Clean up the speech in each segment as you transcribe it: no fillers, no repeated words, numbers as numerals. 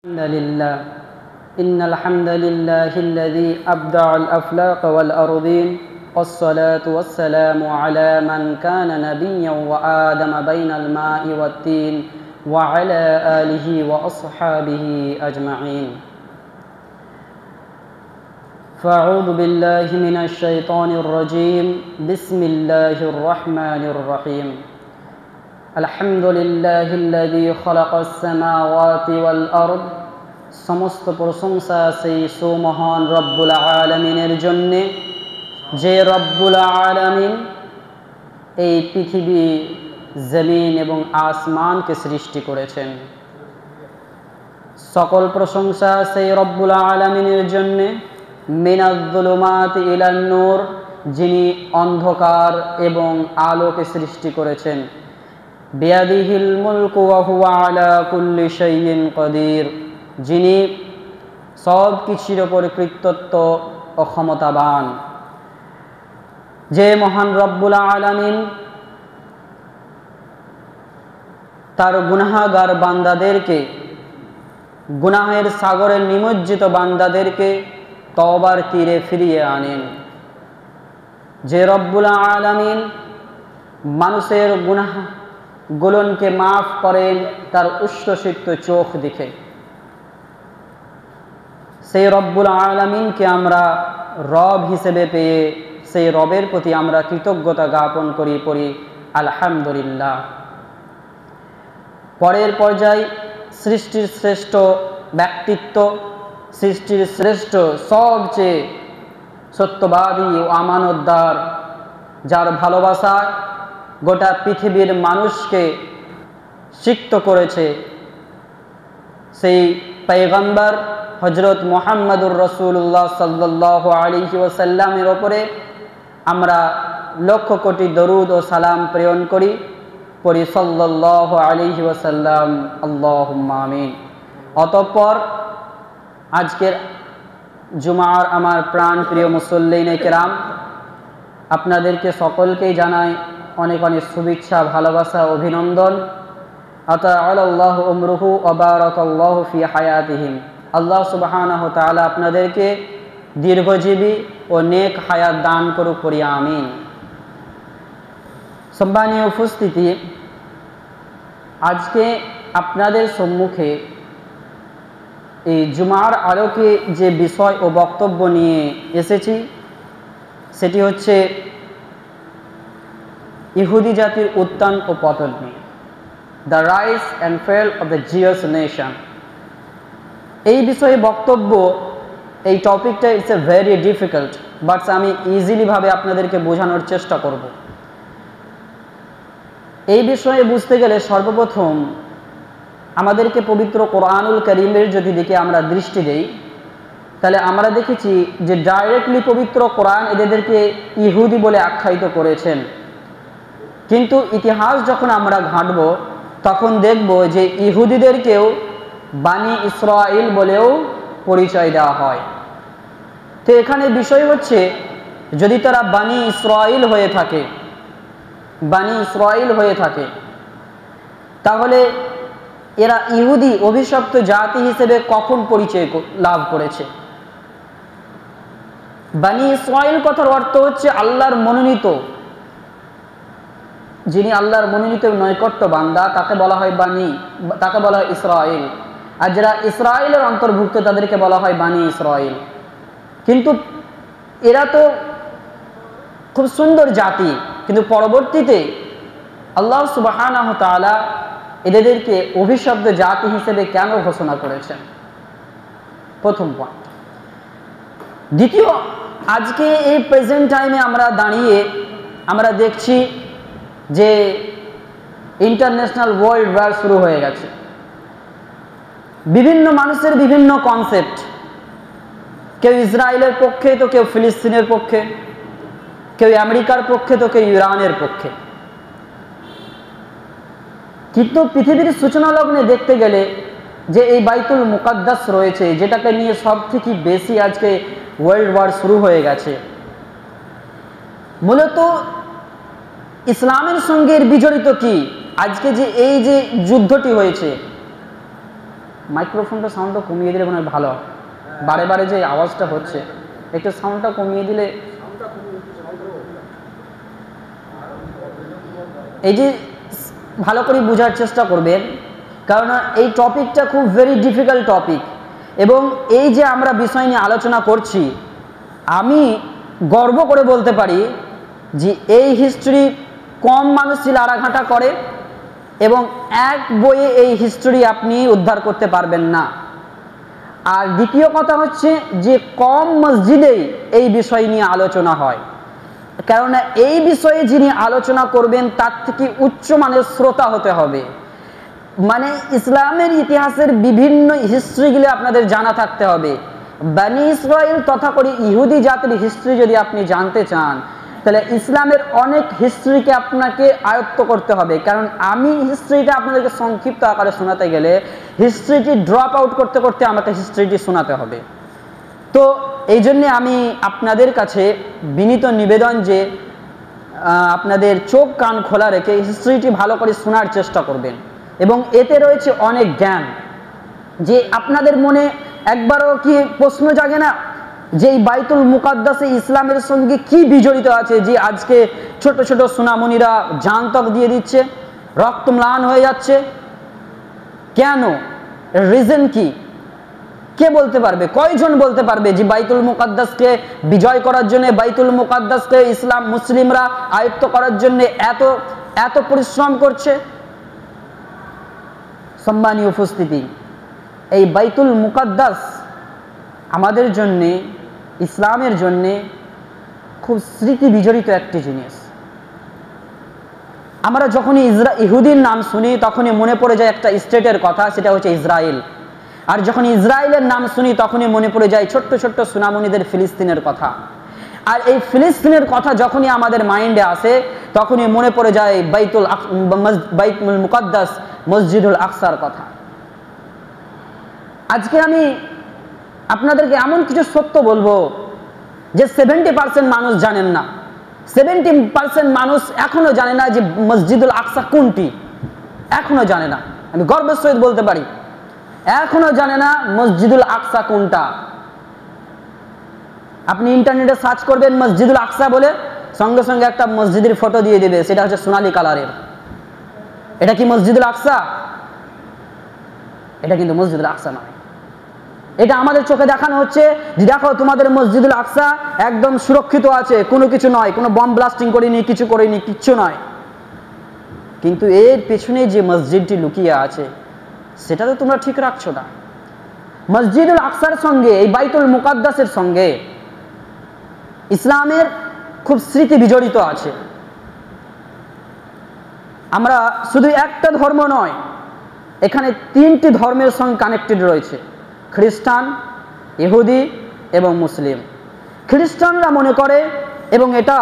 الحمد لله إن الحمد لله الذي أبدع الأفلاق والأرضين والصلاة والسلام على من كان نبيا وآدم بين الماء والتين وعلى آله وأصحابه أجمعين فأعوذ بالله من الشيطان الرجيم بسم الله الرحمن الرحيم الحمد لله الذي خلق السماوات والأرض সমস্ত প্রশংসা সেই সুমহান রব্বুল আলামিনের জন্য যে রব্বুল আলামিন এই পৃথিবী জমিন এবং আসমানকে সৃষ্টি করেছেন। সকল প্রশংসা সেই রব্বুল আলামিনের জন্য মিনাজ যুলুমাতি ইলান নূর, যিনি অন্ধকার এবং আলোকে সৃষ্টি করেছেন। বিয়াদিহিল মুলকু ওয়া হুয়া আলা কুল্লি শাইইন কাদির, যিনি সব কিছুর উপর কর্তৃত্ব ও ক্ষমতাবান। যে মহান রব্বুল আলামিন তার গুনাহগার বান্দাদেরকে, গুনাহের সাগরে নিমজ্জিত বান্দাদেরকে তওবার তীরে ফিরিয়ে আনেন। যে রব্বুল আলামিন মানুষের গুনাহগুলোকে মাফ করেন তার উচ্ছ্বসিত চোখ দেখে, সেই রব্বুল আলামিনকে আমরা রব হিসেবে পেয়ে সেই রবের প্রতি আমরা কৃতজ্ঞতা জ্ঞাপন করি, পড়ি আলহামদুলিল্লাহ। পরের পর্যায়ে সৃষ্টির শ্রেষ্ঠ ব্যক্তিত্ব, সৃষ্টির শ্রেষ্ঠ সবচেয়ে সত্যবাদী ও আমানতদার, যার ভালোবাসা গোটা পৃথিবীর মানুষকে সিক্ত করেছে, সেই পয়গম্বর হযরত মুহাম্মদুর রাসূলুল্লাহ সাল্লাল্লাহু আলাইহি ওয়াসাল্লামের উপরে আমরা লক্ষ কোটি দরুদ ও সালাম প্রেরণ করি, পড়ি সাল্লাল্লাহু আলাইহি ওয়াসাল্লাম আল্লাহুম্মা আমিন। অতঃপর আজকের জুমার আমার প্রাণ প্রিয় মুসল্লিনে কেরাম, আপনাদেরকে সকলকেই জানাই অনেক অনেক শুভেচ্ছা, ভালোবাসা, অভিনন্দন। আতাআলাল্লাহু উমরুহু ওয়া বারাকাল্লাহু ফি হায়াতিহিম। আল্লাহ সুবহানাহু ওয়া তাআলা আপনাদেরকে দীর্ঘজীবী ও নেক হায়াত দান করুক, করি আমিন। সম্মানীয় উপস্থিতি, আজকে আপনাদের সম্মুখে এই জুমার আলোকে যে বিষয় ও বক্তব্য নিয়ে এসেছি সেটি হচ্ছে ইহুদি জাতির উত্থান ও পতন নিয়ে, the rise and fail of the Jews nation. এই বিষয়ে বক্তব্য, এই টপিকটা it's a very difficult, but আমি ইজিলিভাবে আপনাদেরকে বোঝানোর চেষ্টা করব। এই বিষয়ে বুঝতে গেলে সর্বপ্রথম আমাদেরকে পবিত্র কোরআনুল কারীমের যদি দিকে আমরা দৃষ্টি দেই, তাহলে আমরা দেখেছি যে ডাইরেক্টলি পবিত্র কোরআন এদেরকে ইহুদি বলে আখ্যায়িত করেছেন, কিন্তু ইতিহাস যখন আমরা ঘাঁটব তখন দেখব যে ইহুদিদেরকেও বানি ইসরাইল বলেও পরিচয় দেওয়া হয়। তো এখানে বিষয় হচ্ছে, যদি তারা বানি ইসরাইল হয়ে থাকে, বানি ইসরাইল হয়ে থাকে, তাহলে এরা ইহুদি অভিশপ্ত জাতি হিসেবে কখন পরিচয় লাভ করেছে? বানি ইসরাইল কথার অর্থ হচ্ছে আল্লাহর মনোনীত, যিনি আল্লাহর মনোনীত নৈকট্য বান্দা তাকে বলা হয় বানি, তাকে বলা হয় ইসরাইল। আর যারা ইসরাইলের অন্তর্ভুক্ত তাদেরকে বলা হয় বানি ইসরাইল। কিন্তু এরা তো খুব সুন্দর জাতি, কিন্তু পরবর্তীতে আল্লাহ সুবহানাহু ওয়া তাআলা এদেরকে অভিশপ্ত জাতি হিসেবে কেন ঘোষণা করেছেন? প্রথম পয়েন্ট। দ্বিতীয়, আজকে এই প্রেজেন্ট টাইমে আমরা দাঁড়িয়ে আমরা দেখছি যে ইন্টারন্যাশনাল ওয়ার্ল্ড ওয়ার শুরু হয়ে গেছে। বিভিন্ন মানুষের বিভিন্ন কনসেপ্ট, কেউ ইসরায়েলের পক্ষে তো কেউ ফিলিস্তিনের পক্ষে, কেউ আমেরিকার পক্ষে তো কেউ ইরানের পক্ষে। কিন্তু পৃথিবীর সূচনা লগ্নে দেখতে গেলে যে এই বাইতুল মুকাদ্দাস রয়েছে, যেটাকে নিয়ে সব থেকে বেশি আজকে ওয়ার্ল্ড ওয়ার শুরু হয়ে গেছে, মূলত ইসলামের সঙ্গে বিজড়িত কি? আজকে যে এই যে যুদ্ধটি হয়েছে, মাইক্রোফোনটা সাউন্ডটা কমিয়ে দিলে মনে হয় ভালো হয়, বারে বারে যে আওয়াজটা হচ্ছে একটু সাউন্ডটা কমিয়ে দিলে। এই যে ভালো করে বোঝার চেষ্টা করবেন, কারণ এই টপিকটা খুব ভেরি ডিফিকাল্ট টপিক, এবং এই যে আমরা বিষয় নিয়ে আলোচনা করছি, আমি গর্ব করে বলতে পারি যে এই হিস্ট্রি কম মানুষ চিলারাঘাটা করে, এবং এক বইয়ে এই হিস্ট্রি আপনি উদ্ধার করতে পারবেন না। আর দ্বিতীয় কথা হচ্ছে যে কম মসজিদেই এই বিষয় নিয়ে আলোচনা হয়, কেননা এই বিষয়ে যিনি আলোচনা করবেন তার থেকে উচ্চমানের শ্রোতা হতে হবে। মানে ইসলামের ইতিহাসের বিভিন্ন হিস্ট্রিগুলি আপনাদের জানা থাকতে হবে। বনি ইসরাইল তথা করে ইহুদি জাতির হিস্ট্রি যদি আপনি জানতে চান, তাহলে ইসলামের অনেক হিস্ট্রিকে আপনাকে আয়ত্ত করতে হবে, কারণ আমি হিস্ট্রিটা আপনাদেরকে সংক্ষিপ্ত আকারে শোনাতে গেলে হিস্ট্রিটি ড্রপ আউট করতে করতে আমাকে হিস্ট্রিটি শোনাতে হবে। তো এই জন্যে আমি আপনাদের কাছে বিনীত নিবেদন যে আপনাদের চোখ কান খোলা রেখে হিস্ট্রিটি ভালো করে শোনার চেষ্টা করবেন, এবং এতে রয়েছে অনেক জ্ঞান। যে আপনাদের মনে একবারও কি প্রশ্ন জাগে না যে এই বাইতুল মুকাদ্দাসে ইসলামের সঙ্গে কি বিজড়িত আছে, যে আজকে ছোট ছোট সোনামণিরা জান তক দিয়ে দিচ্ছে, রক্ত ম্লান হয়ে যাচ্ছে? কেন? রিজন কি? কে বলতে পারবে? কয়জন বলতে পারবে যে বাইতুল মুকাদ্দাসকে বিজয় করার জন্য, বাইতুল মুকাদ্দাসকে ইসলাম মুসলিমরা আয়ত্ত করার জন্য এত এত পরিশ্রম করছে? সম্মানীয় উপস্থিতি, এই বাইতুল মুকাদ্দাস আমাদের জন্যে, ইসলামের জন্যে খুব স্মৃতি বিজড়িত একটি জিনিস। আমরা যখনই ইহুদির নাম শুনি তখনই মনে পড়ে যায় একটা স্টেটের কথা, সেটা হচ্ছে ইসরায়েল। আর যখন ইসরায়েলের নাম শুনি তখনই মনে পড়ে যায় ছোট্ট ছোট্ট সুনামণিদের ফিলিস্তিনের কথা। আর এই ফিলিস্তিনের কথা যখনই আমাদের মাইন্ডে আসে তখনই মনে পড়ে যায় বাইতুল মুকাদ্দাস মসজিদুল আকসার কথা। আজকে আমি আপনাদেরকে এমন কিছু সত্য বলবো যে 70% মানুষ জানেন না, 70% মানুষ এখনো জানে না যে মসজিদুল আকসা কোনটি, এখনো জানে না। আমি গর্বের সহিত বলতে পারি এখনো জানে না মসজিদুল আকসা কোনটা। আপনি ইন্টারনেটে সার্চ করবেন মসজিদুল আকসা বলে, সঙ্গে সঙ্গে একটা মসজিদের ফটো দিয়ে দেবে, সেটা হচ্ছে সোনালী কালারের। এটা কি মসজিদুল আকসা? এটা কিন্তু মসজিদুল আকসা নয়। এটা আমাদের চোখে দেখানো হচ্ছে যে দেখো তোমাদের মসজিদুল আকসা একদম সুরক্ষিত আছে, কোনো কিছু নয়, কোনো বম ব্লাস্টিং করিনি, কিছু করিনি, কিচ্ছু নয়। কিন্তু এর পেছনে যে মসজিদটি লুকিয়ে আছে সেটা তো তোমরা ঠিক রাখছো না। মসজিদুল আকসার সঙ্গে, এই বাইতুল মুকাদ্দাসের সঙ্গে ইসলামের খুব স্মৃতি বিজড়িত আছে। আমরা শুধু একটা ধর্ম নয়, এখানে 3টি ধর্মের সঙ্গে কানেক্টেড রয়েছে, খ্রিস্টান, ইহুদি এবং মুসলিম। খ্রিস্টানরা মনে করে, এবং এটা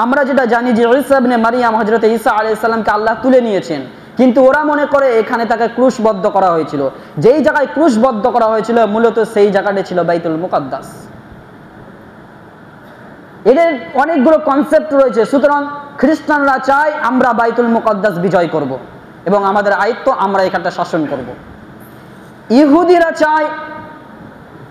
আমরা যেটা জানি যে ঈসা ইবনে মারিয়াম, হযরত ঈসা আলাইহিস সালামকে আল্লাহ তুলে নিয়েছেন, কিন্তু ওরা মনে করে এখানে তাকে ক্রুশবদ্ধ করা হয়েছিল। যেই জায়গায় ক্রুশবদ্ধ করা হয়েছিল মূলত সেই জায়গাটা ছিল বাইতুল মুকাদ্দাস। এদের অনেকগুলো কনসেপ্ট রয়েছে। সুতরাং খ্রিস্টানরা চায় আমরা বাইতুল মুকাদ্দাস বিজয় করব এবং আমাদের আয়ত্ত আমরা এখানটা শাসন করব। ইহুদিরা চায়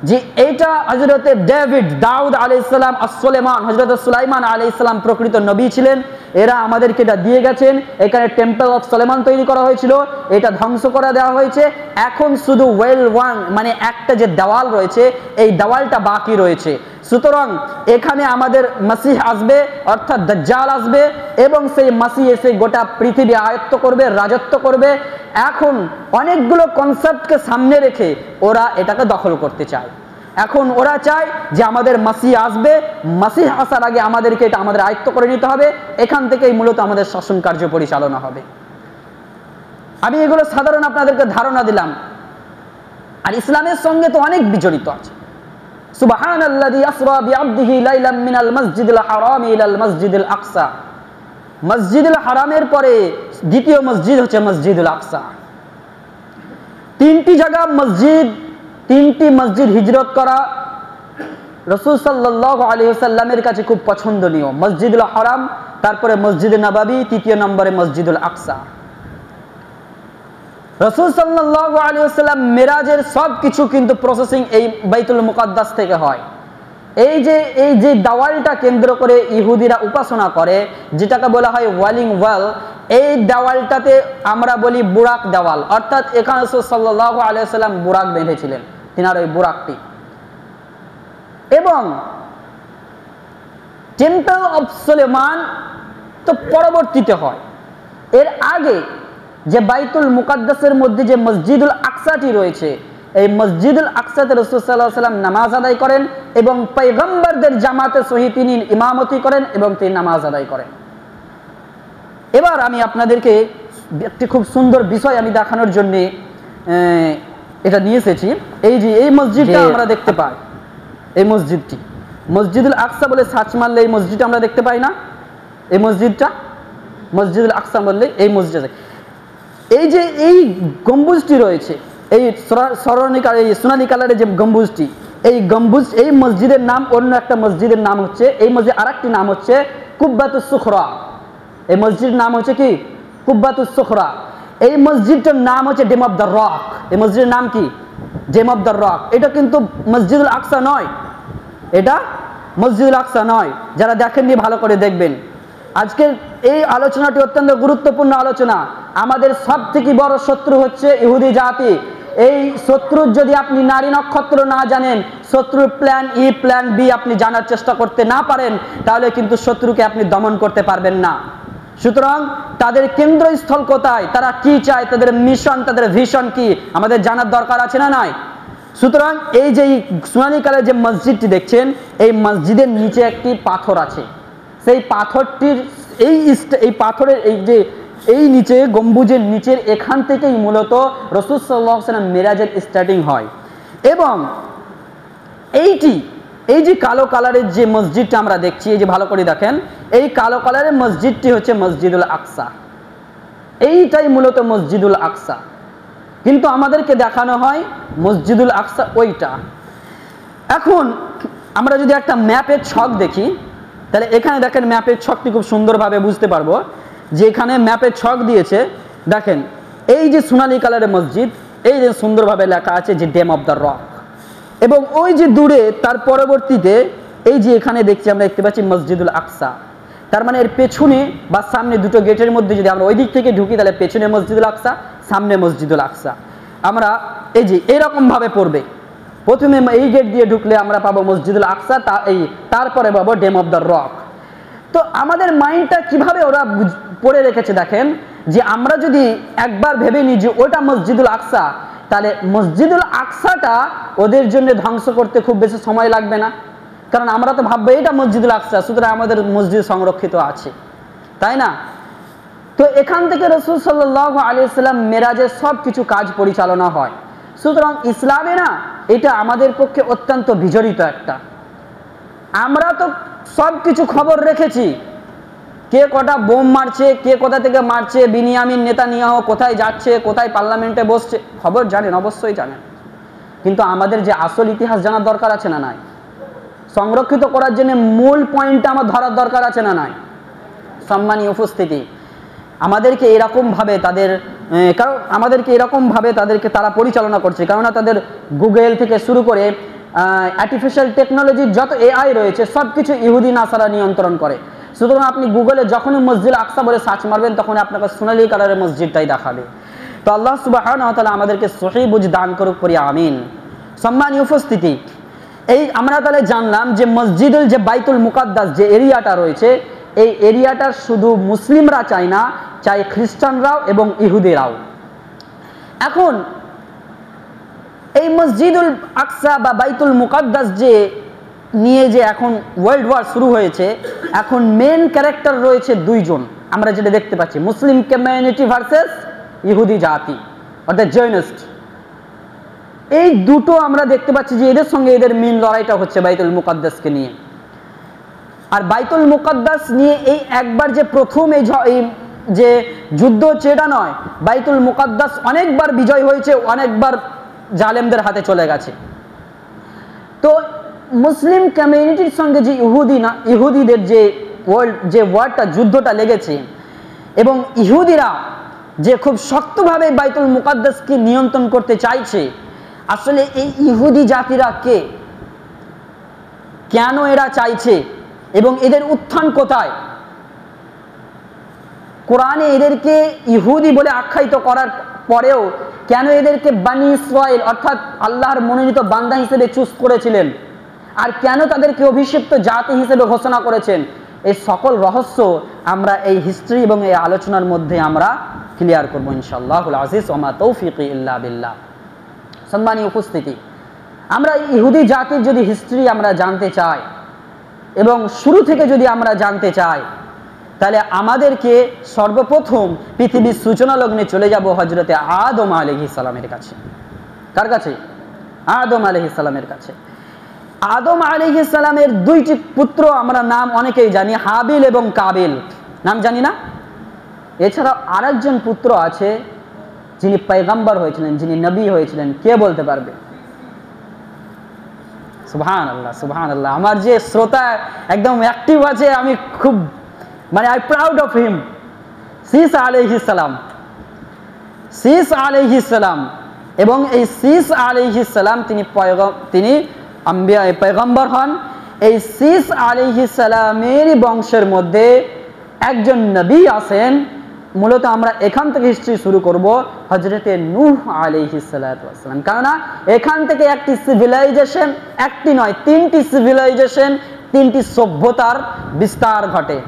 যে এটা হযরত ডেভিড, দাউদ আলাইহিস সালাম, সুলাইমান, হযরত সুলাইমান আলাইহিস সালাম প্রকৃত নবী ছিলেন, এরা আমাদেরকে এটা দিয়ে গেছেন। এখানে টেম্পল অফ সুলাইমান তৈরি করা হয়েছিল, এটা ধ্বংস করে দেওয়া হয়েছে। এখন শুধু ওয়েল ওয়ান মানে একটা যে দেওয়াল রয়েছে এই দেওয়ালটা বাকি রয়েছে। সুতরাং এখানে আমাদের মাসিহ আসবে, অর্থাৎ দাজ্জাল আসবে, এবং সেই মাসিহ এসে গোটা পৃথিবী আয়ত্ত করবে, রাজত্ব করবে। এখন অনেকগুলো কনসেপ্টকে সামনে রেখে ওরা এটাকে দখল করতে চায়। এখন ওরা চায় যে আমাদের মাসিহ আসবে, মাসিহ আসার আগে আমাদেরকে এটা আমাদের আয়ত্ত করে নিতে হবে, এখান থেকেই মূলত আমাদের শাসন কার্য পরিচালনা হবে। আমি এগুলো সাধারণ আপনাদেরকে ধারণা দিলাম। আর ইসলামের সঙ্গে তো অনেক বিজড়িত আছে। সুবহানাল্লাযী আসরা বিআবদিহি লাইলাম মিনাল মাসজিদিল হারামি ইলাল মাসজিদিল আকসা। মসজিদুল হারামের পরে দ্বিতীয় মসজিদ হচ্ছে মসজিদুল আকসা। 3টি জায়গা মসজিদ, 3টি মসজিদ হিজরত করা রাসূল সাল্লাল্লাহু আলাইহি ওয়াসাল্লামের কাছে খুব পছন্দনীয়। মসজিদুল হারাম, তারপরে মসজিদে নববী, তৃতীয় নম্বরে মসজিদুল আকসা। রাসূল সাল্লাল্লাহু আলাইহি ওয়াসাল্লাম মেরাজের সব কিছু কিন্তু প্রসেসিং এই বাইতুল মুকাদ্দাস থেকে হয়। এই যে দেওয়ালটা কেন্দ্র করে ইহুদিরা উপাসনা করে, যেটাকে বলা হয় ওয়ালিং ওয়াল, এই দেওয়ালটাতে আমরা বলি বুরাক দেওয়াল, অর্থাৎ এখানে রাসূল সাল্লাল্লাহু আলাইহি ওয়াসাল্লাম বুরাক বেঁধেছিলেন, তিনার ওই বুরাকটি। এবং টেম্পল অফ সুলেমান তো পরবর্তীতে হয়। এর আগে যে বাইতুল মুকাদ্দাসের মধ্যে যে মসজিদুল আকসাটি রয়েছে, এই মসজিদুল আকসাতে রাসূল সাল্লাল্লাহু আলাইহি ওয়াসাল্লাম নামাজ আদায় করেন এবং পয়গম্বরদের জামাতে সহিত তিনি ইমামতি করেন এবং তিনি নামাজ আদায় করেন। এবার আমি আপনাদেরকে একটি খুব সুন্দর বিষয় আমি দেখানোর জন্য এটা নিয়ে এসেছি। এই যে এই মসজিদটা আমরা দেখতে পাই, এই মসজিদটি মসজিদুল আকসা বলে সার্চ মারলে এই মসজিদটা আমরা দেখতে পাই না? এই মসজিদটা মসজিদুল আকসা বললে এই মসজিদ, এই যে এই গম্বুজটি রয়েছে, এই সোনালী কালারের যে গম্বুজটি, এই গম্বুজ, এই মসজিদের নাম অন্য একটা মসজিদের নাম হচ্ছে, এই মসজিদ আরেকটি নাম হচ্ছে কুব্বাতুস সুখরা। এই মসজিদের নাম হচ্ছে কি? কুব্বাতুস সুখরা। এই মসজিদটার নাম হচ্ছে ডেম অফ দ্য রক। এই মসজিদের নাম কি? Dome of the rock. এটা কিন্তু মসজিদুল আকসা নয়, এটা মসজিদুল আকসা নয়। যারা দেখেননি ভালো করে দেখবেন। আজকের এই আলোচনাটি অত্যন্ত গুরুত্বপূর্ণ আলোচনা। আমাদের সব থেকে বড় শত্রু হচ্ছে ইহুদি জাতি। এই শত্রুর যদি আপনি নারী নক্ষত্র না জানেন, শত্রুর প্ল্যান ই প্ল্যান বি আপনি জানার চেষ্টা করতে না পারেন, তাহলে কিন্তু শত্রুকে আপনি দমন করতে পারবেন না। সুতরাং তাদের কেন্দ্রস্থল কোথায়, তারা কি চায়, তাদের মিশন, তাদের ভিশন কি, আমাদের জানার দরকার আছে না নাই? সুতরাং এই যে সোনালী কালারের যে মসজিদটি দেখছেন, এই মসজিদের নিচে একটি পাথর আছে। সেই পাথরটির এই পাথরের এই নিচে গম্বুজের নিচের এখান থেকেই মূলত রাসূল সাল্লাল্লাহু আলাইহি ওয়াসাল্লাম মেরাজের স্টার্টিং হয়। এবং এই যে কালো কালারের যে মসজিদটা আমরা দেখছি, এই যে ভালো করে দেখেন, এই কালো কালারের মসজিদটি হচ্ছে মসজিদুল আকসা। এইটাই মূলত মসজিদুল আকসা, কিন্তু আমাদেরকে দেখানো হয় মসজিদুল আকসা ওইটা। এখন আমরা যদি একটা ম্যাপের ছক দেখি, তাহলে এখানে দেখেন ম্যাপের ছকটি খুব সুন্দরভাবে বুঝতে পারবো যে এখানে ম্যাপের ছক দিয়েছে। দেখেন এই যে সোনালী কালারের মসজিদ, এই যে সুন্দরভাবে লেখা আছে যে ডেম অফ দ্য রক, এবং ওই যে দূরে তার পরবর্তীতে এই যে এখানে দেখছি আমরা দেখতে পাচ্ছি মসজিদুল আকসা। তার মানে এর পেছনে বা সামনে দুটো গেটের মধ্যে যদি আমরা ওই দিক থেকে ঢুকি, তাহলে পেছনে মসজিদুল আকসা, সামনে মসজিদুল আকসা। আমরা এই যে এরকম ভাবে পড়বে, প্রথমে এই গেট দিয়ে ঢুকলে আমরা পাবো মসজিদুল আকসা, তারপরে পাবো ডেম অফ দ্য রক। তো আমাদের মাইন্ডটা কিভাবে ওরা পড়ে রেখেছে দেখেন, যে আমরা যদি একবার ভেবে নিই যে ওটা মসজিদুল আকসা, তাহলে মসজিদুল আকসাটা ওদের জন্য ধ্বংস করতে খুব বেশি সময় লাগবে না, কারণ আমরা তো ভাববো এটা মসজিদুল আকসা, সুতরাং আমাদের মসজিদ সংরক্ষিত আছে, তাই না? তো এখান থেকে রাসূল সাল্লাল্লাহু আলাইহি ওয়াসাল্লাম মেরাজের সব কিছু কাজ পরিচালনা হয়। সুতরাং ইসলামে না এটা আমাদের পক্ষে অত্যন্ত বিজড়িত একটা। আমরা তো সব কিছু খবর রেখেছি, কে কটা বোম মারছে, কে কোথা থেকে মারছে, বিনিয়ামিন নেতানিয়াহু কোথায় যাচ্ছে, কোথায় পার্লামেন্টে বসছে, খবর জানেন, অবশ্যই জানেন। কিন্তু আমাদের যে আসল ইতিহাস জানার দরকার আছে না নাই? সংরক্ষিত করার জন্য মূল পয়েন্টটা আমার ধরার দরকার আছে না নাই? সম্মানীয় উপস্থিতি, আমাদেরকে এরকমভাবে তাদেরকে তারা পরিচালনা করছে, কেননা তাদের গুগল থেকে শুরু করে আর্টিফিশিয়াল টেকনোলজির যত এআই রয়েছে সব কিছু ইহুদি নাসারা নিয়ন্ত্রণ করে। সুতরাং আপনি গুগলে যখনই মসজিদ আকসা বলে সার্চ মারবেন, তখন আপনাকে সোনালী কালারের মসজিদটাই দেখাবে। তো আল্লাহ সুবহানাহু ওয়া তাআলা আমাদেরকে সহিহ বুঝ দান করুক, পড়ি আমিন। সম্মানীয় উপস্থিতি, এই আমরা তাহলে জানলাম যে মসজিদুল যে বাইতুল মুকাদ্দাস যে এরিয়াটা রয়েছে, এই এরিয়াটা শুধু মুসলিমরা চায় না, চায় খ্রিস্টানরাও এবং ইহুদিরাও। এখন এই মসজিদুল আকসা বা বাইতুল মুকাদ্দাস নিয়ে যে এখন ওয়ার্ল্ড ওয়ার শুরু হয়েছে, এখন মেন ক্যারেক্টার রয়েছে দুইজন, আমরা যেটা দেখতে পাচ্ছি, মুসলিম কমিউনিটি ভার্সেস ইহুদি জাতি অর্থাৎ জয়নিস্ট। এই দুটো আমরা দেখতে পাচ্ছি যে এদের সঙ্গে এদের মেন লড়াইটা হচ্ছে বাইতুল মুকাদ্দাসকে নিয়ে। আর বাইতুল মুকাদ্দাস নিয়ে এই একবার যে প্রথম এই যে যুদ্ধ হচ্ছে এটা নয়, বাইতুল মুকাদ্দাস অনেকবার বিজয় হয়েছে, অনেকবার জালেমদের হাতে চলে গেছে। তো মুসলিম কমিউনিটির সঙ্গে যে ইহুদিদের যে ওয়ারটা যুদ্ধটা লেগেছে, এবং ইহুদিরা যে খুব শক্তভাবে বাইতুল মুকাদ্দাসকে নিয়ন্ত্রণ করতে চাইছে, আসলে এই ইহুদি জাতিরা কে, কেন এরা চাইছে এবং এদের উত্থান কোথায়? কোরআনে এদেরকে ইহুদি বলে আখ্যায়িত করার পরেও কেন এদেরকে বনি ইসরাইল অর্থাৎ আল্লাহর মনোনীত বান্দা হিসেবে চুজ করেছিলেন, আর কেন তাদেরকে অভিশিপ্ত জাতি হিসেবে ঘোষণা করেছেন, এই সকল রহস্য আমরা এই হিস্ট্রি এবং এই আলোচনার মধ্যে আমরা ক্লিয়ার করবো ইনশাআল্লাহুল আজিজ ওয়া মা তৌফিকি ইল্লা বিল্লাহ। সম্মানীয় উপস্থিতি, আমরা ইহুদি জাতির যদি হিস্ট্রি আমরা জানতে চাই এবং শুরু থেকে যদি আমরা জানতে চাই, তাহলে আমাদেরকে সর্বপ্রথম পৃথিবীর সূচনা লগ্নে চলে যাব হযরতে আদম আলাইহিস সালামের কাছে। কার কাছে? আদম আলাইহিস সালামের কাছে। আদম আলাইহিস সালামের দুইটি পুত্র আমরা নাম অনেকেই জানি, হাবিল এবং কাবিল, নাম জানি না? এছাড়া আরেকজন পুত্র আছে যিনি পয়গম্বর হয়েছিলেন, যিনি নবী হয়েছিলেন, কে বলতে পারবে? সুবহানাল্লাহ, সুবহানাল্লাহ। আমার যে শ্রোতা একদম অ্যাক্টিভ আছে, আমি খুব আই প্রাউড অফ হিম। শীস আলাইহিস সালাম, শীস আলাইহিস সালাম। এবং এই শীস আলাইহিস সালাম তিনি পয়গম্বর হন। এই শীস আলাইহিস সালামের বংশের মধ্যে একজন নবী আছেন। মূলত আমরা এখান থেকে হিস্ট্রি শুরু করব, হযরতে নূহ আলাইহিস সালাতু ওয়াস সালাম। কেননা এখান থেকে একটি সিভিলাইজেশন, একটি নয় তিনটি সিভিলাইজেশন, তিনটি সভ্যতার বিস্তার ঘটে।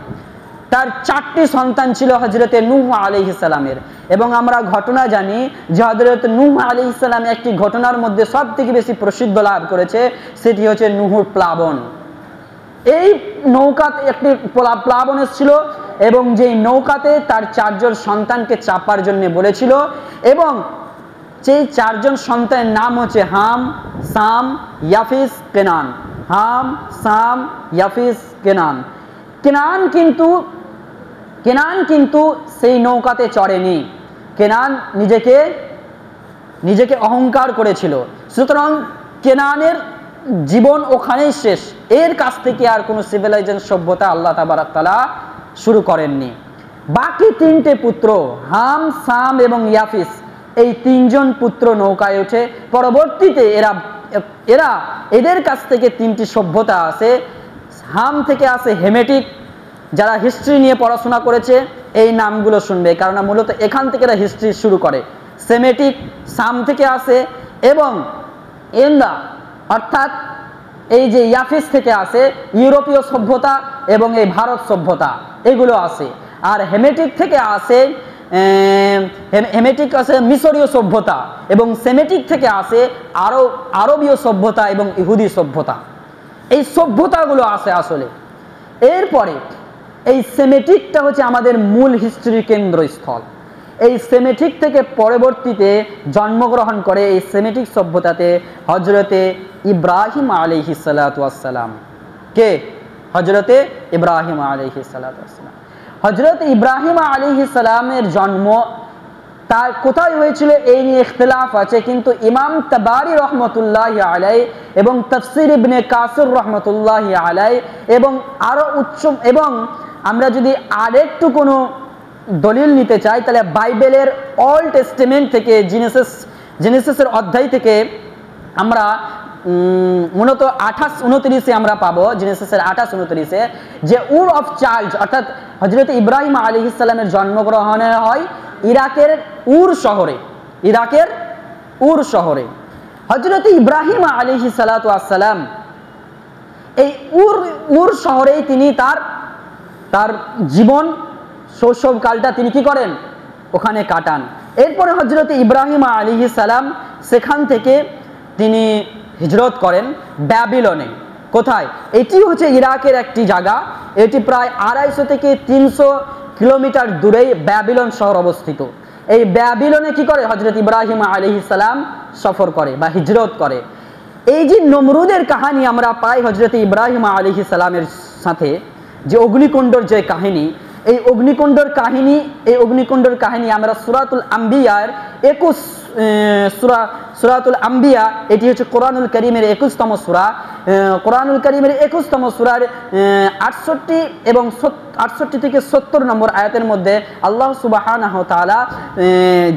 তার চারটি সন্তান ছিল হযরতে নূহ আলাইহিস সালামের। এবং আমরা ঘটনা জানি যে হযরত নূহ আলাইহিস সালাম একটি ঘটনার মধ্যে সবথেকে বেশি প্রসিদ্ধ লাভ করেছে, সেটি হচ্ছে নূহুর প্লাবন। এই নৌকাতে একটি প্লাবন এসেছিল এবং যেই নৌকাতে তার চারজন সন্তানকে চাপার জন্য বলেছিল, এবং সেই চারজন সন্তানের নাম হচ্ছে হাম, সাম, ইয়াফিস, কেনান। হাম, সাম, ইয়াফিস, কেনান। কেনান কিন্তু সেই নৌকাতে চড়েনি। কেনান নিজেকে অহংকার করেছিল। সুতরাং কেনানের জীবন ওখানেই শেষ। এর কাছ থেকে আর কোনো সিভিলাইজেশন সভ্যতা আল্লাহ তাবারাক তাআলা শুরু করেননি। বাকি তিনটে পুত্র হাম, সাম এবং ইয়াফিস, এই তিনজন পুত্র নৌকায় ওঠে। পরবর্তীতে এদের কাছ থেকে তিনটি সভ্যতা আসে। হাম থেকে আসে হেমেটিক, যারা হিস্ট্রি নিয়ে পড়াশোনা করেছে এই নামগুলো শুনবে, কারণ মূলত এখান থেকে এরা হিস্ট্রি শুরু করে। সেমেটিক সাম থেকে আসে, এবং এন্দা অর্থাৎ এই যে ইয়াফিস থেকে আসে ইউরোপীয় সভ্যতা এবং এই ভারত সভ্যতা, এগুলো আসে। আর হেমেটিক থেকে আসে মিশরীয় সভ্যতা, এবং সেমেটিক থেকে আসে আরবীয় সভ্যতা এবং ইহুদি সভ্যতা। এই সভ্যতাগুলো আসে আসলে। এরপরে এই সেমেটিকটা হচ্ছে আমাদের মূল হিস্ট্রির কেন্দ্রস্থল। এই সেমেটিক থেকে পরবর্তীতে জন্মগ্রহণ করে এই সেমেটিক সভ্যতাতে হযরতে ইব্রাহিম আলাইহিস সালাতু ওয়াস সালাম। কে? হযরতে ইব্রাহিম আলাইহিস সালাতু ওয়াস সালাম। হযরত ইব্রাহিম আলাইহিস সালামের জন্ম তার কোথায় হয়েছিল এই নিয়ে ইখতিলাফ আছে, কিন্তু ইমাম তাবারি রহমতুল্লাহি আলাইহি এবং তাফসীর ইবনে কাসির রহমতুল্লাহি আলাইহি এবং আরো এবং আমরা যদি আরেকটু কোনো দলিল নিতে চাই, তাহলে বাইবেলের অল্ড টেস্টামেন্ট থেকে জেনেসিসের অধ্যায় থেকে আমরা মূলত 28-29 আমরা পাবো, জেনেসিসের 28-29 যে উর অফ চার্লস অর্থাৎ হযরত ইব্রাহিম আলাইহিস সালামের জন্মগ্রহণ হয় ইরাকের উর শহরে। হযরত ইব্রাহিম আলাইহিস সালাতু ওয়াস সালাম এই উর শহরেই তিনি তার জীবন শৈশবকালটা তিনি কি করেন? ওখানে কাটান। এরপরে হযরত ইব্রাহিম আলাইহিস সালাম সেখান থেকে তিনি হিজরত করেন ব্যাবিলনে। কোথায়? এটি হচ্ছে ইরাকের একটি জায়গা। এটি প্রায় 250 থেকে 300 কিলোমিটার দূরেই ব্যাবিলন শহর অবস্থিত। এই ব্যাবিলনে কি করে হযরত ইব্রাহিম আলাইহিস সালাম সফর করে বা হিজরত করে। এই যে নমরুদের কাহিনী আমরা পাই হযরত ইব্রাহিম আলাইহিস সালামের সাথে, যে অগ্নিকুণ্ডর যে কাহিনী, এই অগ্নিকুণ্ডর কাহিনী আমরা সূরাতুল আম্বিয়ার সূরাতুল আম্বিয়া, এটি হচ্ছে কোরআনুল কারীমের 21তম সূরা। কোরআনুল কারীমের 21তম সূরার 68 এবং 68 থেকে 70 নম্বর আয়াতের মধ্যে আল্লাহ সুবহানাহু ওয়া তাআলা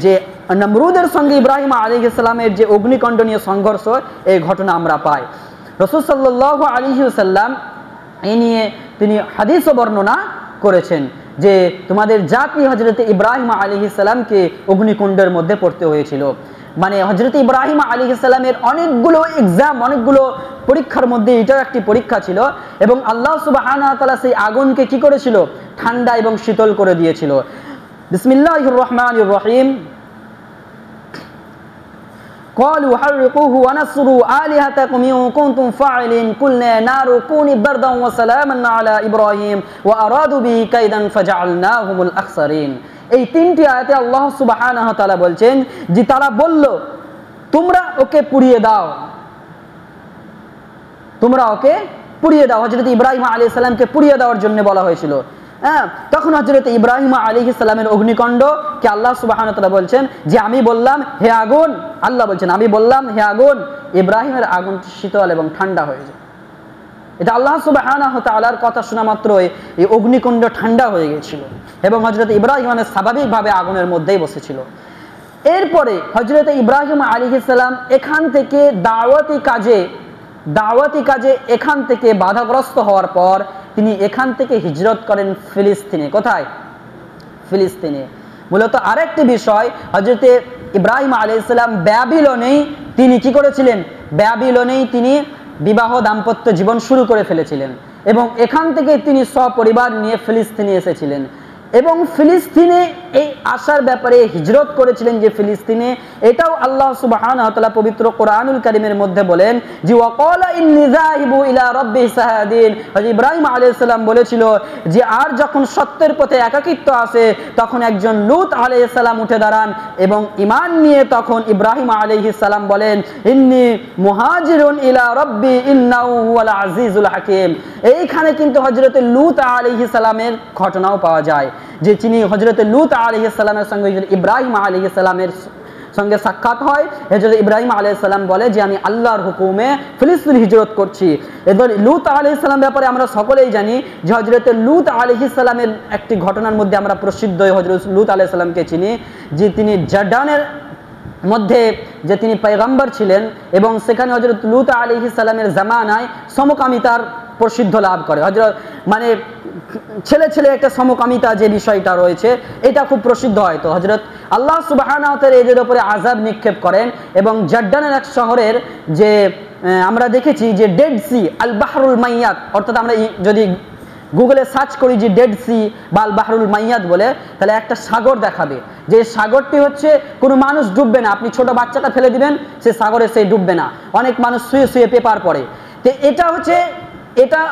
যে নমরুদের সঙ্গে ইব্রাহিম আলাইহিস সালামের যে অগ্নিকাণ্ড নিয়ে সংঘর্ষ, এই ঘটনা আমরা পাই। রাসূল সাল্লাল্লাহু আলাইহি ওয়াসাল্লাম এই নিয়ে তিনি হাদিসও বর্ণনা করেছেন যে তোমাদের জাতি হযরত ইব্রাহিম আলাইহিস সালামকে অগ্নিকুণ্ডের মধ্যে পড়তে হয়েছিল। মানে হযরত ইব্রাহিম আলাইহিস সালামের অনেকগুলো এক্সাম, অনেকগুলো পরীক্ষার মধ্যে এটাও একটি পরীক্ষা ছিল, এবং আল্লাহ সুবহানাহু ওয়া তাআলা সেই আগুনকে কি করেছিল? ঠান্ডা এবং শীতল করে দিয়েছিল। বিসমিল্লাহির রহমানির রহিম। قالوا حرقوه ونصروا آلهتكم إن كنتم فاعلين قلنا نار كوني بردا وسلاما على إبراهيم وأرادوا به كيدا فجعلناهم الأخسرين। এই তিনটি আয়াতে আল্লাহ সুবহানাহু ওয়া তাআলা বলছেন যে তারা বলল তোমরা ওকে পুড়িয়ে দাও, তোমরা ওকে পুড়িয়ে দাও। হযরত ইব্রাহিম আলাইহিস সালামকে পুড়িয়ে দেওয়ার জন্য বলা হয়েছিল। তখন হযরত ইব্রাহিম আলাইহিস সালামের অগ্নিকাণ্ড কে আল্লাহ সুবহানাহু ওয়া তাআলা বলছেন যে আমি বললাম হে আগুন, আল্লাহ বলছেন আমি বললাম হে আগুন, ইব্রাহিমের আগুন শীতল এবং ঠান্ডা হয়ে যায়। এটা আল্লাহ সুবহানাহু ওয়া তাআলার কথা শোনা মাত্রই এই অগ্নিকুণ্ড ঠান্ডা হয়ে গিয়েছিল এবং হযরত ইব্রাহিম স্বাভাবিকভাবে আগুনের মধ্যেই বসেছিল। এরপরে হযরত ইব্রাহিম আলাইহিস সালাম এখান থেকে দাওয়াতি কাজে এখান থেকে বাধাগ্রস্ত হওয়ার পর তিনি এখান থেকে হিজরত করেন ফিলিস্তিনে। কোথায়? ফিলিস্তিনে। মূলত আরেকটি বিষয়, হযরত ইব্রাহিম আলাইহিস সালাম ব্যাবিলনেই তিনি কি করেছিলেন? ব্যাবিলনেই তিনি বিবাহ দাম্পত্য জীবন শুরু করে ফেলেছিলেন এবং এখান থেকে তিনি সপরিবার নিয়ে ফিলিস্তিনে এসেছিলেন এবং ফিলিস্তিনে এই আসার ব্যাপারে হিজরত করেছিলেন যে ফিলিস্তিনে, এটাও আল্লাহ সুবহানাহু ওয়া তাআলা পবিত্র কোরআনুল কারীমের মধ্যে বলেন যে ওয়াকালা ইন্নী যাহিবু ইলা রাব্বি সাহাদিন। হযরত ইব্রাহিম আলাইহিস সালাম বলেছিল যে আর যখন সত্যের পথে একাকিত্ব আসে তখন একজন লূত আলাইহিস সালাম উঠে দাঁড়ান এবং ঈমান নিয়ে তখন ইব্রাহিম আলাইহিস সালাম বলেন ইন্নী মুহাজিরুন ইলা রাব্বি ইন্নাহু হুয়াল আজিজুল হাকীম। এইখানে কিন্তু হযরত লূত আলাইহিস সালামের ঘটনাও পাওয়া যায় যে তিনি হযরত লূত আলাইহিস সালামের সঙ্গে ইব্রাহিম আলাইহিস সালামের সঙ্গে সাক্ষাৎ হয়। হযরত ইব্রাহিম আলাইহিস সালাম বলে যে আমি আল্লাহর হুকুমে ফিলিস্তিন হিজরত করছি। এবার লূত আলাইহিস সালাম ব্যাপারে আমরা সকলেই জানি যে হযরত লূত আলাইহিস সালামের একটি ঘটনার মধ্যে আমরা প্রসিদ্ধ হযরত লূত আলাইহিস সালামকে চিনি যে তিনি জর্ডানের মধ্যে যে তিনি পয়গম্বর ছিলেন এবং সেখানে হযরত লূত আলাইহিস সালামের জামানায় সমকামিতার প্রসিদ্ধ লাভ করে। হযরত মানে ছেলে ছেলে একটা সমকামিতা যে বিষয়টা রয়েছে এটা খুব প্রসিদ্ধ হয়। তো হযরত আল্লাহ সুবহানাহু ওয়া তাআলা এদের উপরে আযাব নিক্ষেপ করেন এবং জর্ডানের এক শহরের যে আমরা দেখেছি যে ডেড সি আল বাহরুল মাইয়াত, অর্থাৎ আমরা যদি গুগলে সার্চ করি যে ডেড সি বা আল বাহরুল মাইয়াত বলে তাহলে একটা সাগর দেখাবে, যে সাগরটি হচ্ছে কোনো মানুষ ডুববে না, আপনি ছোট বাচ্চাটা ফেলে দিবেন সে সাগরে সে ডুববে না, অনেক মানুষ শুয়ে শুয়ে পেপার পড়ে। তো এটা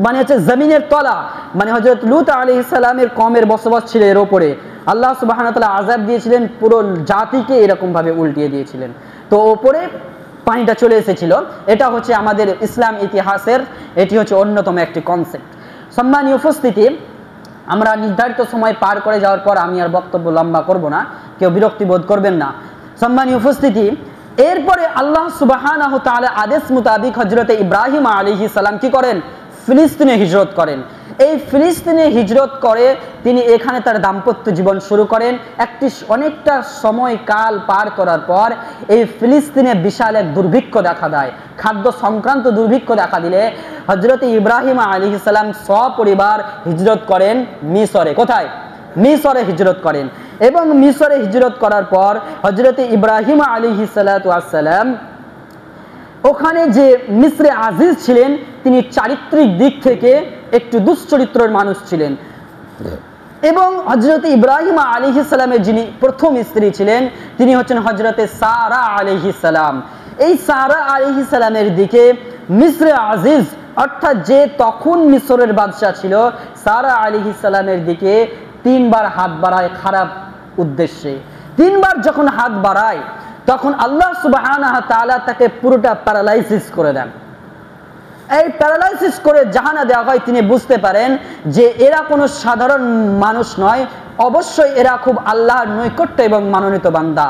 মানে হচ্ছে জমিনের তলা, মানে হযরত লূত আলাইহিস সালামের কওমের বসবাস ছিল এর উপরে। আল্লাহ সুবহানাহু ওয়া তাআলা আযাব দিয়েছিলেন, পুরো জাতিকে এরকম ভাবে উল্টিয়ে দিয়েছিলেন। তো উপরে পানিটা চলে এসেছিল। এটা হচ্ছে আমাদের ইসলাম ইতিহাসের এটি হচ্ছে অন্যতম একটি কনসেপ্ট। সম্মানীয় উপস্থিতি, আমরা নির্ধারিত সময় পার করে যাওয়ার পর আমি আর বক্তব্য লম্বা করব না, কেউ বিরক্তি বোধ করবেন না। সম্মানীয় উপস্থিতি, এরপরে আল্লাহ সুবহানাহু ওয়া তাআলা আদেশ মোতাবেক হযরত ইব্রাহিম আলাইহিস সালাম কি করেন? ফিলিস্তিনে হিজরত করেন। এই ফিলিস্তিনে হিজরত করে তিনি এখানে তার দাম্পত্য জীবন শুরু করেন। অনেকটা সময়কাল পার করার পর এই ফিলিস্তিনে বিশাল এক দুর্ভিক্ষ দেখা দেয়, খাদ্য সংক্রান্ত দুর্ভিক্ষ দেখা দিলে হযরত ইব্রাহিম আলাইহিস সালাম সপরিবার হিজরত করেন মিশরে। কোথায়? মিশরে হিজরত করেন এবং মিশরে হিজরত করার পর হযরত ইব্রাহিম আলাইহিস সালাতু ওয়াস সালাম ওখানে যে মিসরে আজিজ ছিলেন তিনি চারিত্রিক দিক থেকে একটু দুশ্চরিত্রের মানুষ ছিলেন এবং হযরত ইব্রাহিম আলাইহিস সালামের যিনি প্রথম স্ত্রী ছিলেন তিনি হচ্ছেন হযরতে সারা আলাইহিস সালাম। এই সারা আলাইহিস সালামের দিকে মিসরে আজিজ অর্থাৎ যে তখন মিশরের বাদশা ছিল সারা আলাইহিস সালামের দিকে তিনবার হাত বাড়ায় খারাপ উদ্দেশ্যে। তিনবার যখন হাত বাড়ায় তখন আল্লাহ সুবহানাহু ওয়া তাআলা তাকে পুরোটা প্যারালাইসিস করে দেন। এই প্যারালাইসিস করে জাহানা দেওয়া হয়, তিনি বুঝতে পারেন যে এরা কোনো সাধারণ মানুষ নয়, অবশ্যই এরা খুব আল্লাহর নৈকট্য এবং মনোনীত বান্দা।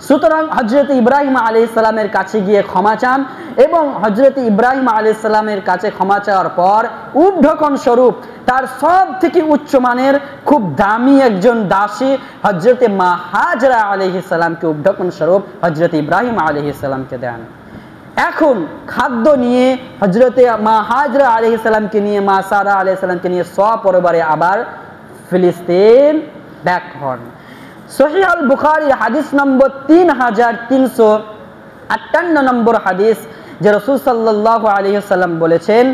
সুতরাং হযরত ইব্রাহিম আলাইহিস সালামের কাছে গিয়ে ক্ষমা চান এবং হযরত ইব্রাহিম আলাইহিস সালামের কাছে ক্ষমা চাওয়ার পর উদ্ঢকন স্বরূপ তার সব থেকে উচ্চ মানের খুব দামি একজন দাসী হযরত মা হাজরা আলাইহিস সালামকে উদ্ঢকন স্বরূপ হযরত ইব্রাহিম আলাইহিস সালামকে দেন। এখন খাদ্য নিয়ে হযরতে মা হাজরা আলাইহিস সালামকে নিয়ে মা সারা আলাইহিস সালামকে নিয়ে সপরিবারে আবার ফিলিস্তিন ব্যাক হন। সহিহ আল বুখারী হাদিস নম্বর 3358 নম্বর হাদিস, যে রাসূল সাল্লাল্লাহু আলাইহি ওয়াসাল্লাম বলেছেন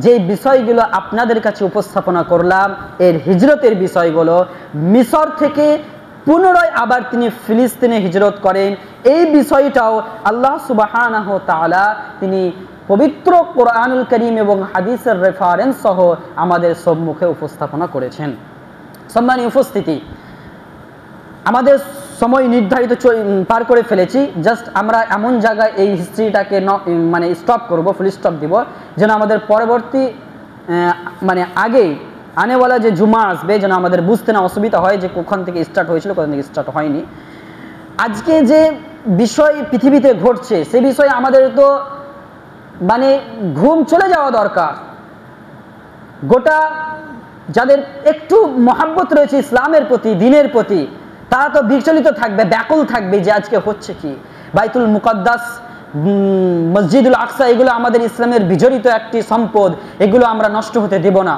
যে বিষয়গুলো আপনাদের কাছে উপস্থাপনা করলাম এর হিজরতের বিষয়গুলো, মিশর থেকে পুনরায় আবার তিনি ফিলিস্তিনে হিজরত করেন, এই বিষয়টাও আল্লাহ সুবহানাহু ওয়া তাআলা তিনি পবিত্র কোরআনুল কারীম এবং হাদিসের রেফারেন্স সহ আমাদের সম্মুখে উপস্থাপনা করেছেন। সম্মানীয় উপস্থিতি, আমাদের সময় নির্ধারিত পার করে ফেলেছি। জাস্ট আমরা এমন জায়গায় এই হিস্ট্রিটাকে মানে স্টপ করব, ফুল স্টপ দিব, যেন আমাদের পরবর্তী মানে আগেই আনেওয়ালা যে জুমা আসবে যেন আমাদের বুঝতে না অসুবিধা হয় যে কখন থেকে স্টার্ট হয়েছিল কখন থেকে স্টার্ট হয়নি। আজকে যে বিষয় পৃথিবীতে ঘটছে সে বিষয়ে আমাদের তো মানে ঘুম চলে যাওয়া দরকার। গোটা যাদের একটু মহাব্বত রয়েছে ইসলামের প্রতি, দ্বীনের প্রতি, তারা তো বিচলিত থাকবে, ব্যাকুল থাকবে যে আজকে হচ্ছে কি। বাইতুল মুকাদ্দাস, মসজিদুল আকসা, এগুলো আমাদের ইসলামের বিজড়িত একটি সম্পদ, এগুলো আমরা নষ্ট হতে দেব না।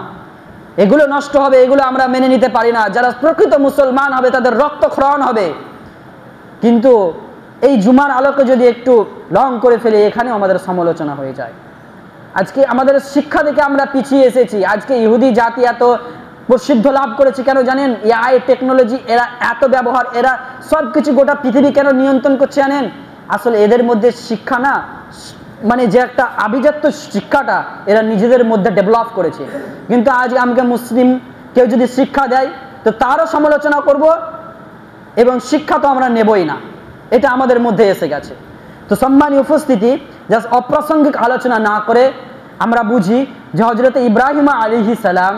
এগুলো নষ্ট হবে, এগুলো আমরা মেনে নিতে পারি না। যারা প্রকৃত মুসলমান হবে তাদের রক্তক্ষরণ হবে। কিন্তু এই জুমার আলোকে যদি একটু লং করে ফেলে এখানেও আমাদের সমালোচনা হয়ে যায়। আজকে আমাদের শিক্ষা থেকে আমরা পিছিয়ে এসেছি। আজকে ইহুদি জাতি এত প্রসিদ্ধ লাভ করেছে কেন জানেন? এআই টেকনোলজি, এরা এত ব্যবহার, এরা সব কিছু গোটা পৃথিবী কেন নিয়ন্ত্রণ করছে জানেন? আসলে এদের মধ্যে শিক্ষা না, মানে যে একটা আভিজাত্য শিক্ষাটা এরা নিজেদের মধ্যে ডেভেলপ করেছে। কিন্তু আজ আমাকে মুসলিম কেউ যদি শিক্ষা দেয় তো তারও সমালোচনা করব এবং শিক্ষা তো আমরা নেবই না, এটা আমাদের মধ্যে এসে গেছে। তো সম্মানীয় উপস্থিতি, জাস্ট অপ্রাসঙ্গিক আলোচনা না করে আমরা বুঝি যে হযরত ইব্রাহিম আলাইহিস সালাম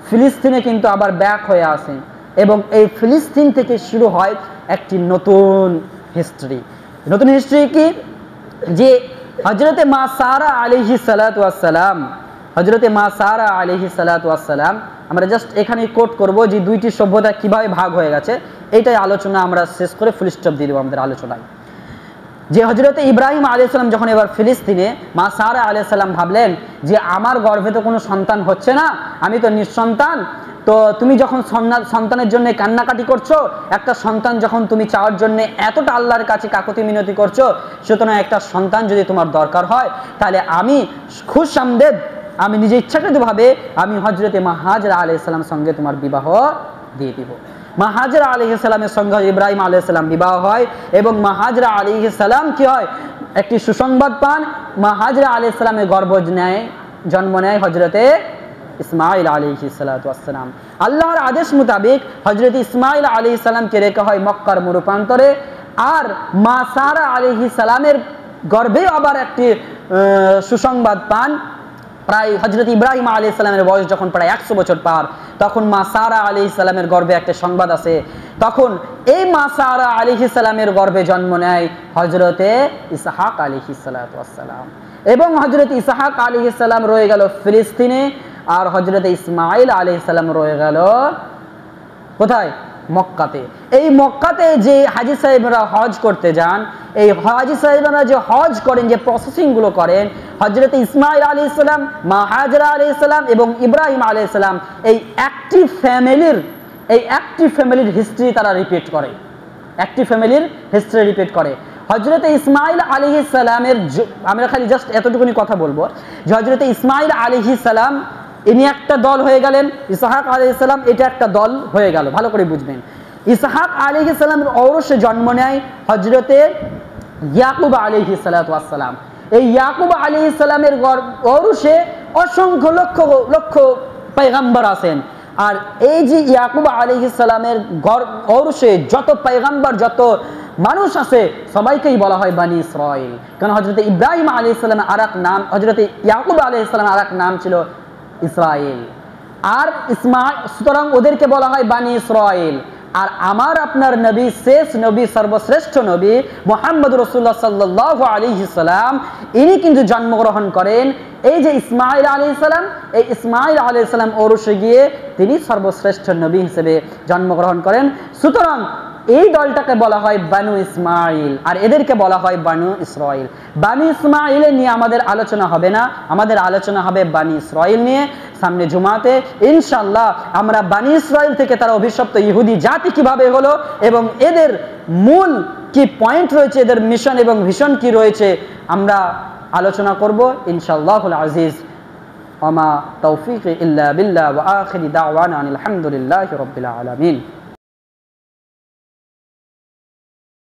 ফিলিস্তিনে কিন্তু আবার ব্যাক হয়ে আসেন এবং এই ফিলিস্তিন থেকে শুরু হয় একটি নতুন হিস্ট্রি। নতুন হিস্ট্রি কি? যে হযরতে মা সারা আলাইহিস সালাতু ওয়াস সালাম, হযরতে মা সারা আলাইহিস সালাতু ওয়াস সালাম, আমরা জাস্ট এখানে কোট করব যে দুইটি সভ্যতা কিভাবে ভাগ হয়ে গেছে, এইটাই আলোচনা আমরা শেষ করে ফুল স্টপ দিয়ে দেব আমাদের আলোচনায়। যে হযরতে ইব্রাহিম আলাইহিস সালাম যখন এবার ফিলিস্তিনে, মা সারা আলাইহিস সালাম ভাবলেন যে আমার গর্ভে তো কোনো সন্তান হচ্ছে না, আমি তো নিঃসন্তান, তো তুমি যখন সন্তানের জন্য কান্নাকাটি করছো, একটা সন্তান যখন তুমি চাওয়ার জন্য এতটা আল্লাহর কাছে কাকুতি মিনতি করছো, সুতরাং একটা সন্তান যদি তোমার দরকার হয় তাহলে আমি খুশআমদেদ, আমি নিজে ইচ্ছাকৃতভাবে আমি হযরতে মা হাজরা আলাইহিস সালামের সঙ্গে তোমার বিবাহ দিয়ে দিব। মা হাজরা আলাইহিস সালামের সঙ্গে ইব্রাহিম আলাইহিস সালাম বিবাহ হয় এবং মা হাজরা আলাইহিস সালাম কি হয়, একটি সুসংবাদ পান। মা হাজরা আলাইহিস সালামের গর্ভ জন্ম নেয় হযরতে ইসমাইল আলাইহিস সালাতু ওয়াস সালাম। আল্লাহর আদেশ মোতাবেক হযরত ইসমাইল আলাইহিস সালামকে রেখা হয় মক্কার মরুপ্রান্তরে, আর মা সারা আলাইহিস সালামের গর্ভে আবার একটি সুসংবাদ পান। প্রায় হযরত ইব্রাহিম আলাইহিস সালামের বয়স যখন প্রায় 100 বছর পার, তখন মা সারা আলাইহিস সালামের গর্ভে একটা সংবাদ আসে। তখন এই মা সারা আলাইহিস সালামের গর্ভে জন্ম নেয় হযরতে ইসহাক আলাইহিস সালাতু ওয়াস সালাম এবং হযরত ইসহাক আলাইহিস সালাম রয়ে গেল ফিলিস্তিনে, আর হযরত ইসমাইল আলাইহিস সালাম রয়ে গেল কোথায়? মক্কাতে। এই মক্কাতে যে হাজী সাহেবরা হজ করতে যান, এই হাজী সাহেবরা যে হজ করেন, যে প্রসেসিংগুলো করেন, হযরত ইসমাইল আলাইহিস সালাম, মা হাজরা আলাইহিস সালাম এবং ইব্রাহিম আলাইহিস সালাম এই একটি ফ্যামিলির হিস্ট্রি তারা রিপিট করে, একটি ফ্যামিলির হিস্ট্রি রিপিট করে। হযরত ইসমাইল আলাইহিস সালামের, আমরা খালি জাস্ট এতটুকুনি কথা বলবো যে হযরত ইসমাইল আলাইহিস সালাম ইনি একটা দল হয়ে গেলেন, ইসহাক আলাইহিস সালাম এটা একটা দল হয়ে গেল। ভালো করে বুঝবেন, ইসহাক আলাইহিস সালামের ঔরসে জন্ম নেয় হযরতে ইয়াকুব আলাইহিস সালাতু ওয়াস সালাম। এই ইয়াকুব আলাইহিস সালামের ঔরসে অসংখ্য লক্ষ লক্ষ পয়গম্বর আছেন। আর এই যে ইয়াকুব আলাইহিস সালামের ঔরসে যত পয়গম্বর, যত মানুষ আছে, সবাইকেই বলা হয় বানি ইসরাইল। কারণ হযরতে ইব্রাহিম আলাইহিস সালামের আরেক নাম, হযরতে ইয়াকুব আলাইহিস সালামের আরেক নাম ছিল ইসরাইল, আর ইসমাইল, সুতরাং ওদেরকে বলা হয় বানি ইসরাইল। আর আমার আপনার নবী, শেষ নবী, সর্বশ্রেষ্ঠ নবী মুহাম্মদ রাসূলুল্লাহ সাল্লাল্লাহু আলাইহি সাল্লাম, ইনি কিন্তু জন্মগ্রহণ করেন এই যে ইসমাঈল আলাইহিস সালাম, এই ইসমাঈল আলাইহিস সালাম ওরসে গিয়ে তিনি সর্বশ্রেষ্ঠ নবী হিসেবে জন্মগ্রহণ করেন। সুতরাং এই দলটাকে বলা হয় বানু ইসমাঈল, আর এদেরকে বলা হয় বানু ইসরাঈল। বানু ইসমাঈল নিয়ে আমাদের আলোচনা হবে না, আমাদের আলোচনা হবে বানি ইসরাঈল নিয়ে। সামনে জুমাতে ইনশাআল্লাহ আমরা বানি ইসরাঈল থেকে তারা অভিশপ্ত ইহুদি জাতি কিভাবে হলো এবং এদের মূল কি পয়েন্ট রয়েছে, এদের মিশন এবং ভিশন কি রয়েছে, আমরা আলোচনা করব ইনশাআল্লাহুল আজিজ। ওয়া মা তাওফীকি ইল্লা বিল্লাহ ওয়া আখিরি দাওয়ানা আনিল হামদুলিল্লাহি রাব্বিল আলামিন।